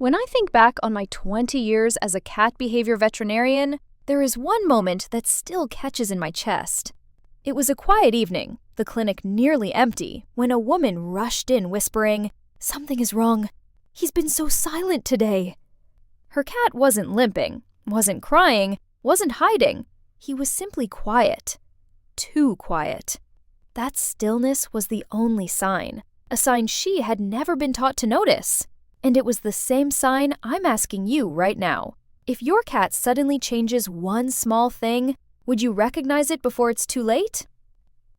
When I think back on my 20 years as a cat behavior veterinarian, there is one moment that still catches in my chest. It was a quiet evening, the clinic nearly empty, when a woman rushed in whispering, "Something is wrong. He's been so silent today." Her cat wasn't limping, wasn't crying, wasn't hiding. He was simply quiet. Too quiet. That stillness was the only sign, a sign she had never been taught to notice. And it was the same sign I'm asking you right now. If your cat suddenly changes one small thing, would you recognize it before it's too late?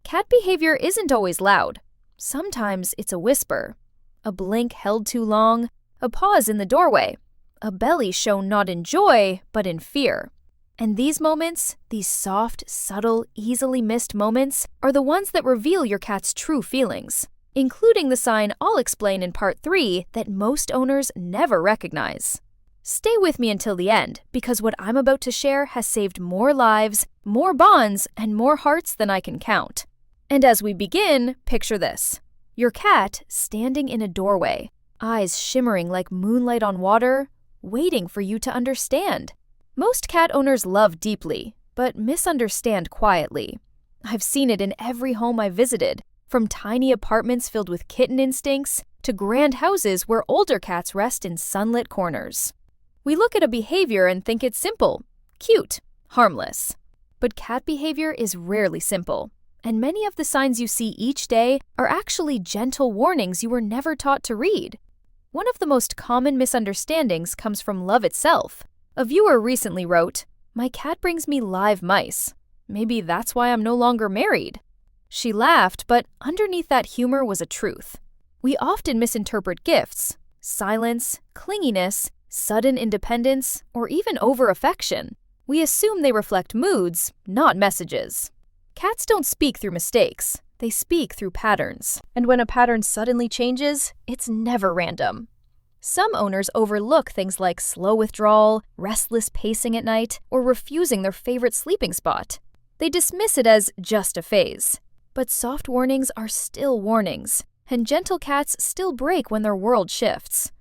Cat behavior isn't always loud. Sometimes it's a whisper, a blink held too long, a pause in the doorway, a belly shown not in joy, but in fear. And these moments, these soft, subtle, easily missed moments, are the ones that reveal your cat's true feelings, including the sign I'll explain in part 3 that most owners never recognize. Stay with me until the end, because what I'm about to share has saved more lives, more bonds, and more hearts than I can count. And as we begin, picture this. Your cat standing in a doorway, eyes shimmering like moonlight on water, waiting for you to understand. Most cat owners love deeply, but misunderstand quietly. I've seen it in every home I visited, from tiny apartments filled with kitten instincts to grand houses where older cats rest in sunlit corners. We look at a behavior and think it's simple, cute, harmless. But cat behavior is rarely simple, and many of the signs you see each day are actually gentle warnings you were never taught to read. One of the most common misunderstandings comes from love itself. A viewer recently wrote, "My cat brings me live mice. Maybe that's why I'm no longer married." She laughed, but underneath that humor was a truth. We often misinterpret gifts, silence, clinginess, sudden independence, or even over-affection. We assume they reflect moods, not messages. Cats don't speak through mistakes. They speak through patterns. And when a pattern suddenly changes, it's never random. Some owners overlook things like slow withdrawal, restless pacing at night, or refusing their favorite sleeping spot. They dismiss it as just a phase. But soft warnings are still warnings, and gentle cats still break when their world shifts.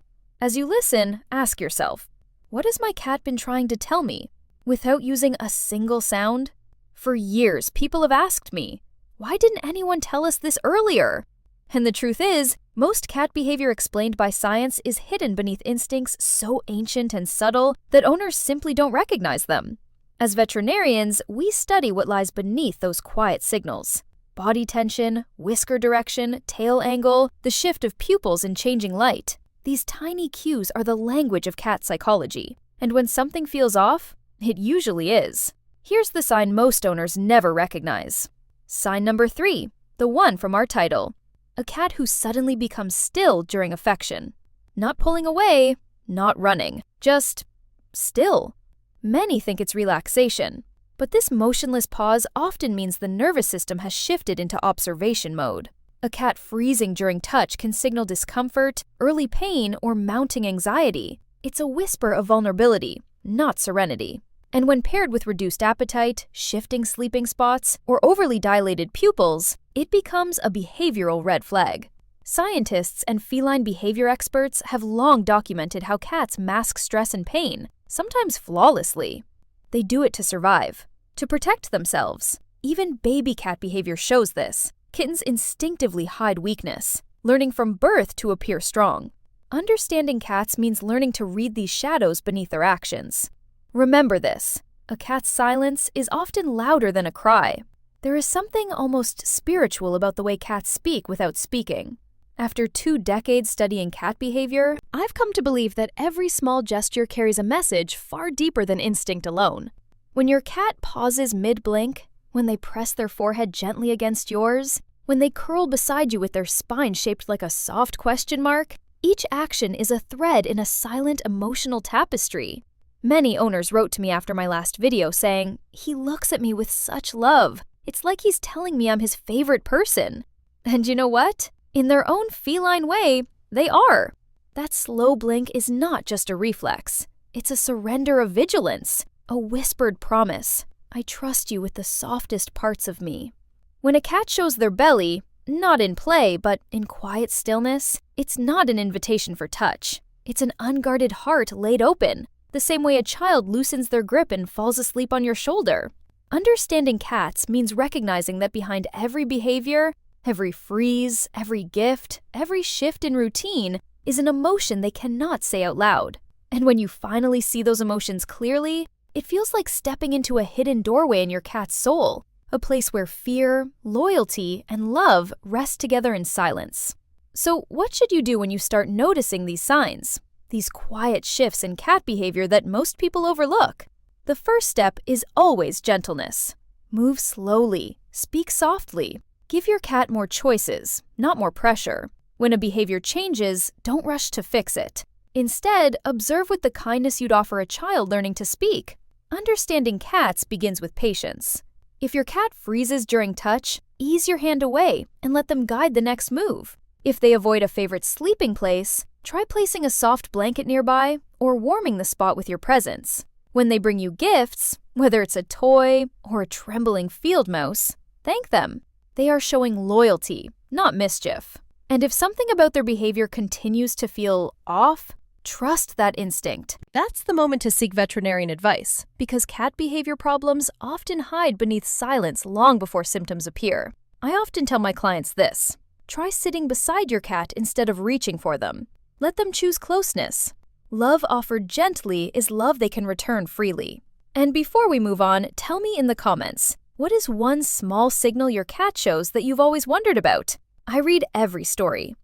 As you listen, ask yourself, what has my cat been trying to tell me? Without using a single sound? For years, people have asked me, why didn't anyone tell us this earlier? And the truth is, most cat behavior explained by science is hidden beneath instincts so ancient and subtle that owners simply don't recognize them. As veterinarians, we study what lies beneath those quiet signals. Body tension, whisker direction, tail angle, the shift of pupils in changing light. These tiny cues are the language of cat psychology. And when something feels off, it usually is. Here's the sign most owners never recognize. Sign number 3, the one from our title. A cat who suddenly becomes still during affection. Not pulling away, not running, just still. Many think it's relaxation, but this motionless pause often means the nervous system has shifted into observation mode. A cat freezing during touch can signal discomfort, early pain, or mounting anxiety. It's a whisper of vulnerability, not serenity. And when paired with reduced appetite, shifting sleeping spots, or overly dilated pupils, it becomes a behavioral red flag. Scientists and feline behavior experts have long documented how cats mask stress and pain, sometimes flawlessly. They do it to survive, to protect themselves. Even baby cat behavior shows this. Kittens instinctively hide weakness, learning from birth to appear strong. Understanding cats means learning to read these shadows beneath their actions. Remember this, a cat's silence is often louder than a cry. There is something almost spiritual about the way cats speak without speaking. After 2 decades studying cat behavior, I've come to believe that every small gesture carries a message far deeper than instinct alone. When your cat pauses mid-blink, when they press their forehead gently against yours, when they curl beside you with their spine shaped like a soft question mark, each action is a thread in a silent emotional tapestry. Many owners wrote to me after my last video saying, "He looks at me with such love. It's like he's telling me I'm his favorite person." And you know what? In their own feline way, they are. That slow blink is not just a reflex. It's a surrender of vigilance, a whispered promise. I trust you with the softest parts of me. When a cat shows their belly, not in play but in quiet stillness, it's not an invitation for touch. It's an unguarded heart laid open, the same way a child loosens their grip and falls asleep on your shoulder. Understanding cats means recognizing that behind every behavior, every freeze, every gift, every shift in routine is an emotion they cannot say out loud. And when you finally see those emotions clearly, it feels like stepping into a hidden doorway in your cat's soul, a place where fear, loyalty, and love rest together in silence. So what should you do when you start noticing these signs, these quiet shifts in cat behavior that most people overlook? The first step is always gentleness. Move slowly, speak softly. Give your cat more choices, not more pressure. When a behavior changes, don't rush to fix it. Instead, observe with the kindness you'd offer a child learning to speak. Understanding cats begins with patience. If your cat freezes during touch, ease your hand away and let them guide the next move. If they avoid a favorite sleeping place, try placing a soft blanket nearby or warming the spot with your presence. When they bring you gifts, whether it's a toy or a trembling field mouse, thank them. They are showing loyalty, not mischief. And if something about their behavior continues to feel off, trust that instinct. That's the moment to seek veterinarian advice, because cat behavior problems often hide beneath silence long before symptoms appear. I often tell my clients this: try sitting beside your cat instead of reaching for them. Let them choose closeness. Love offered gently is love they can return freely. And before we move on, tell me in the comments, what is one small signal your cat shows that you've always wondered about? I read every story.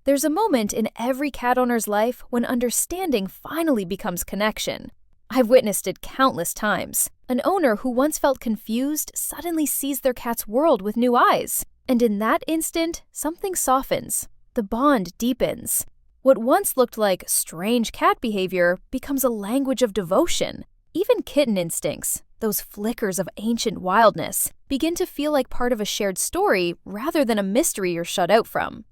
There's a moment in every cat owner's life when understanding finally becomes connection. I've witnessed it countless times. An owner who once felt confused suddenly sees their cat's world with new eyes. And in that instant, something softens. The bond deepens. What once looked like strange cat behavior becomes a language of devotion. Even kitten instincts, those flickers of ancient wildness, begin to feel like part of a shared story rather than a mystery you're shut out from.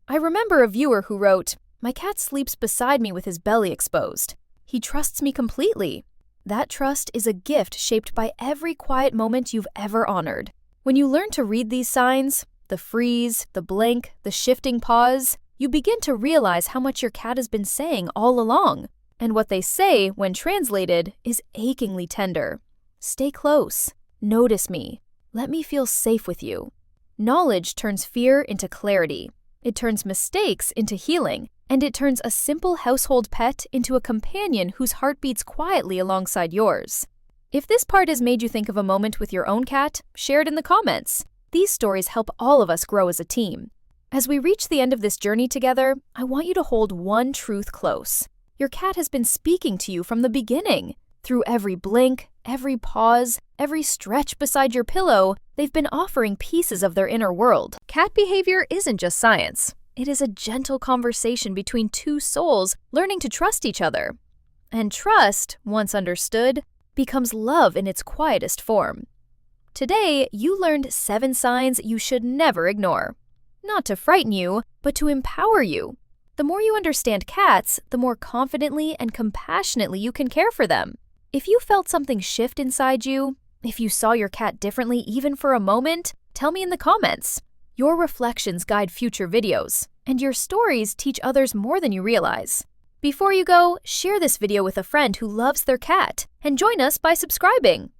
I remember a viewer who wrote, "My cat sleeps beside me with his belly exposed. He trusts me completely." That trust is a gift shaped by every quiet moment you've ever honored. When you learn to read these signs, the freeze, the blink, the shifting pause, you begin to realize how much your cat has been saying all along. And what they say, when translated, is achingly tender. Stay close. Notice me. Let me feel safe with you. Knowledge turns fear into clarity. It turns mistakes into healing. And it turns a simple household pet into a companion whose heart beats quietly alongside yours. If this part has made you think of a moment with your own cat, share it in the comments. These stories help all of us grow as a team. As we reach the end of this journey together, I want you to hold one truth close. Your cat has been speaking to you from the beginning. Through every blink, every pause, every stretch beside your pillow, they've been offering pieces of their inner world. Cat behavior isn't just science. It is a gentle conversation between two souls learning to trust each other. And trust, once understood, becomes love in its quietest form. Today, you learned 7 signs you should never ignore. Not to frighten you, but to empower you. The more you understand cats, the more confidently and compassionately you can care for them. If you felt something shift inside you, if you saw your cat differently even for a moment, tell me in the comments. Your reflections guide future videos, and your stories teach others more than you realize. Before you go, share this video with a friend who loves their cat, and join us by subscribing.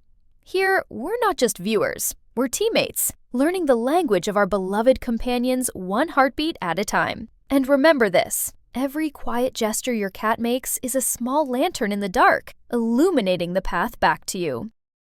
Here, we're not just viewers, we're teammates, learning the language of our beloved companions one heartbeat at a time. And remember this, every quiet gesture your cat makes is a small lantern in the dark, illuminating the path back to you.